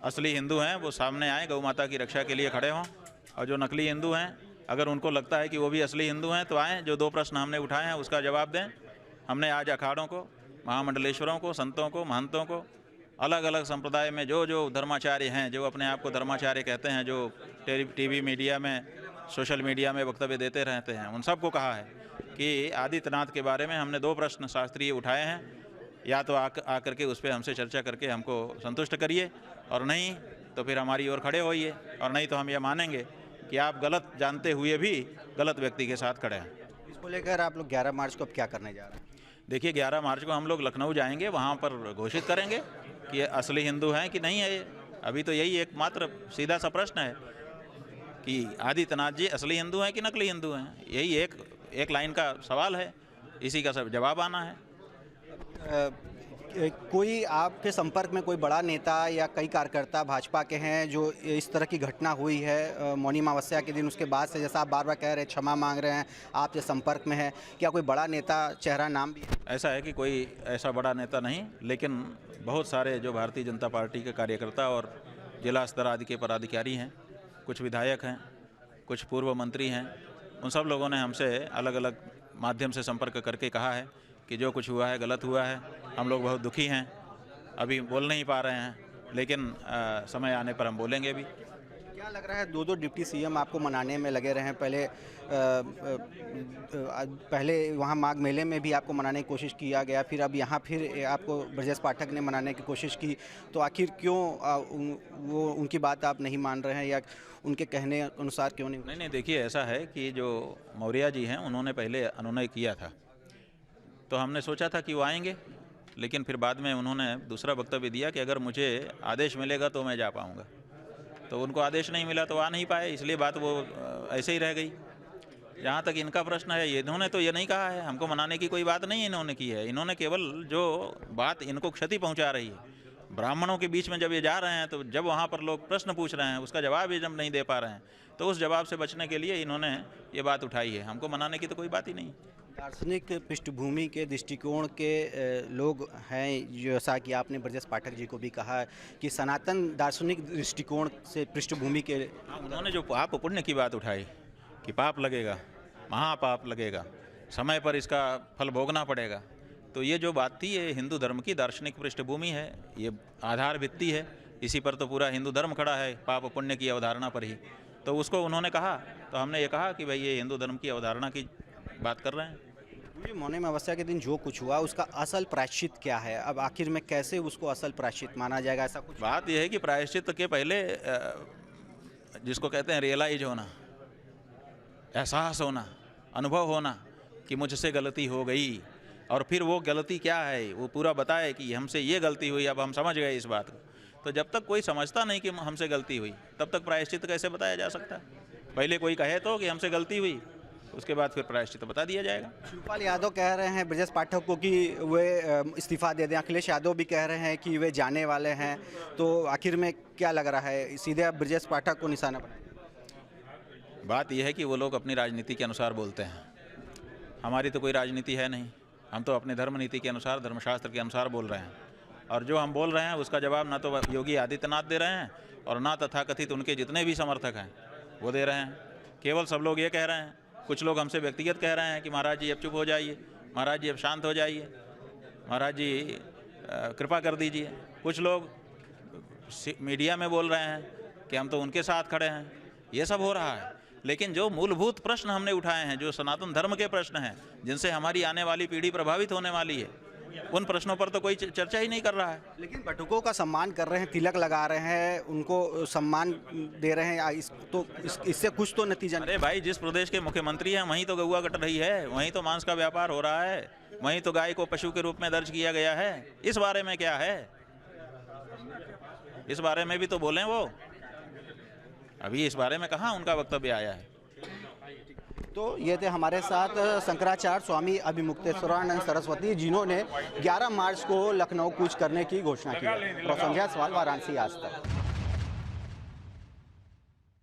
असली हिंदू हैं वो सामने आए, गौ माता की रक्षा के लिए खड़े हों, और जो नकली हिंदू हैं अगर उनको लगता है कि वो भी असली हिंदू हैं तो आएँ, जो 2 प्रश्न हमने उठाए हैं उसका जवाब दें। हमने आज अखाड़ों को, महामंडलेश्वरों को, संतों को, महंतों को, अलग अलग संप्रदाय में जो धर्माचार्य हैं, जो अपने आप को धर्माचार्य कहते हैं, जो टीवी मीडिया में, सोशल मीडिया में वक्तव्य देते रहते हैं, उन सबको कहा है कि आदित्यनाथ के बारे में हमने 2 प्रश्न शास्त्रीय उठाए हैं, या तो आकर के उस पर हमसे चर्चा करके हमको संतुष्ट करिए, और नहीं तो फिर हमारी ओर खड़े होइए, और नहीं तो हम ये मानेंगे कि आप गलत जानते हुए भी गलत व्यक्ति के साथ खड़े हैं। इसको लेकर आप लोग 11 मार्च को अब क्या करने जा रहे हैं? देखिए, 11 मार्च को हम लोग लखनऊ जाएंगे, वहाँ पर घोषित करेंगे कि असली हिंदू हैं कि नहीं है ये। अभी तो यही एकमात्र सीधा सा प्रश्न है कि आदित्यनाथ जी असली हिंदू हैं कि नकली हिंदू हैं। यही एक लाइन का सवाल है, इसी का सब जवाब आना है। कोई आपके संपर्क में कोई बड़ा नेता या कई कार्यकर्ता भाजपा के हैं जो इस तरह की घटना हुई है मौनी अमावस्या के दिन, उसके बाद से जैसा आप बार बार कह रहे हैं क्षमा मांग रहे हैं, आपके संपर्क में है, क्या कोई बड़ा नेता चेहरा नाम भी है? ऐसा है कि कोई ऐसा बड़ा नेता नहीं, लेकिन बहुत सारे जो भारतीय जनता पार्टी के कार्यकर्ता और जिला स्तर आदि के पदाधिकारी हैं, कुछ विधायक हैं, कुछ पूर्व मंत्री हैं, उन सब लोगों ने हमसे अलग अलग माध्यम से संपर्क करके कहा है कि जो कुछ हुआ है गलत हुआ है, हम लोग बहुत दुखी हैं, अभी बोल नहीं पा रहे हैं, लेकिन समय आने पर हम बोलेंगे भी। क्या लग रहा है 2 डिप्टी सीएम आपको मनाने में लगे रहे हैं? पहले वहाँ माघ मेले में भी आपको मनाने की कोशिश किया गया, फिर अब यहाँ फिर आपको ब्रजेश पाठक ने मनाने की कोशिश की, तो आखिर क्यों वो उनकी बात आप नहीं मान रहे हैं, या उनके कहने अनुसार क्यों नहीं? नहीं, देखिए, ऐसा है कि जो मौर्य जी हैं उन्होंने पहले अनुनय किया था, तो हमने सोचा था कि वो आएंगे, लेकिन फिर बाद में उन्होंने दूसरा वक्तव्य दिया कि अगर मुझे आदेश मिलेगा तो मैं जा पाऊँगा। तो उनको आदेश नहीं मिला तो आ नहीं पाए, इसलिए बात वो ऐसे ही रह गई। जहाँ तक इनका प्रश्न है, इन्होंने तो ये नहीं कहा है, हमको मनाने की कोई बात नहीं इन्होंने की है। इन्होंने केवल जो बात इनको क्षति पहुँचा रही है, ब्राह्मणों के बीच में जब ये जा रहे हैं, तो जब वहाँ पर लोग प्रश्न पूछ रहे हैं उसका जवाब ये जब नहीं दे पा रहे हैं, तो उस जवाब से बचने के लिए इन्होंने ये बात उठाई है। हमको मनाने की तो कोई बात ही नहीं। दार्शनिक पृष्ठभूमि के दृष्टिकोण के लोग हैं, जैसा कि आपने ब्रजेश पाठक जी को भी कहा कि सनातन दार्शनिक दृष्टिकोण से पृष्ठभूमि के, उन्होंने जो पाप पुण्य की बात उठाई कि पाप लगेगा, महापाप लगेगा, समय पर इसका फल भोगना पड़ेगा, तो ये जो बात थी ये हिंदू धर्म की दार्शनिक पृष्ठभूमि है, ये आधार भित्ति है, इसी पर तो पूरा हिंदू धर्म खड़ा है, पाप पुण्य की अवधारणा पर ही। तो उसको उन्होंने कहा, तो हमने ये कहा कि भाई ये हिंदू धर्म की अवधारणा की बात कर रहे हैं। मौनी अमावस्या के दिन जो कुछ हुआ उसका असल प्रायश्चित क्या है? अब आखिर में कैसे उसको असल प्रायश्चित माना जाएगा? ऐसा कुछ बात यह है कि प्रायश्चित के पहले जिसको कहते हैं रियलाइज होना, एहसास होना, अनुभव होना कि मुझसे गलती हो गई, और फिर वो गलती क्या है वो पूरा बताए कि हमसे ये गलती हुई, अब हम समझ गए इस बात को। तो जब तक कोई समझता नहीं कि हमसे गलती हुई, तब तक प्रायश्चित कैसे बताया जा सकता है? पहले कोई कहे तो कि हमसे गलती हुई, उसके बाद फिर प्रायश्चित बता दिया जाएगा। शिवपाल यादव कह रहे हैं ब्रजेश पाठक को कि वे इस्तीफा दे दें, अखिलेश यादव भी कह रहे हैं कि वे जाने वाले हैं, तो आखिर में क्या लग रहा है, सीधे आप ब्रजेश पाठक को निशाना बनाएंगे? बात यह है कि वो लोग अपनी राजनीति के अनुसार बोलते हैं, हमारी तो कोई राजनीति है नहीं, हम तो अपने धर्म नीति के अनुसार, धर्मशास्त्र के अनुसार बोल रहे हैं, और जो हम बोल रहे हैं उसका जवाब ना तो योगी आदित्यनाथ दे रहे हैं और ना तथाकथित उनके जितने भी समर्थक हैं वो दे रहे हैं। केवल सब लोग ये कह रहे हैं, कुछ लोग हमसे व्यक्तिगत कह रहे हैं कि महाराज जी अब चुप हो जाइए, महाराज जी अब शांत हो जाइए, महाराज जी कृपा कर दीजिए। कुछ लोग मीडिया में बोल रहे हैं कि हम तो उनके साथ खड़े हैं। ये सब हो रहा है, लेकिन जो मूलभूत प्रश्न हमने उठाए हैं, जो सनातन धर्म के प्रश्न हैं, जिनसे हमारी आने वाली पीढ़ी प्रभावित होने वाली है, उन प्रश्नों पर तो कोई चर्चा ही नहीं कर रहा है। लेकिन बटुकों का सम्मान कर रहे हैं, तिलक लगा रहे हैं, उनको सम्मान दे रहे हैं, इससे कुछ तो नतीजा नहीं। अरे भाई, जिस प्रदेश के मुख्यमंत्री हैं वहीं तो गौआ कट रही है, वहीं तो मांस का व्यापार हो रहा है, वहीं तो गाय को पशु के रूप में दर्ज किया गया है। इस बारे में क्या है? इस बारे में भी तो बोलें वो। अभी इस बारे में कहाँ उनका वक्तव्य आया है? तो ये थे हमारे साथ शंकराचार्य स्वामी अभिमुक्तेश्वरानंद सरस्वती, जिन्होंने 11 मार्च को लखनऊ कूच करने की घोषणा की। संध्या सवाल, वाराणसी आज तक।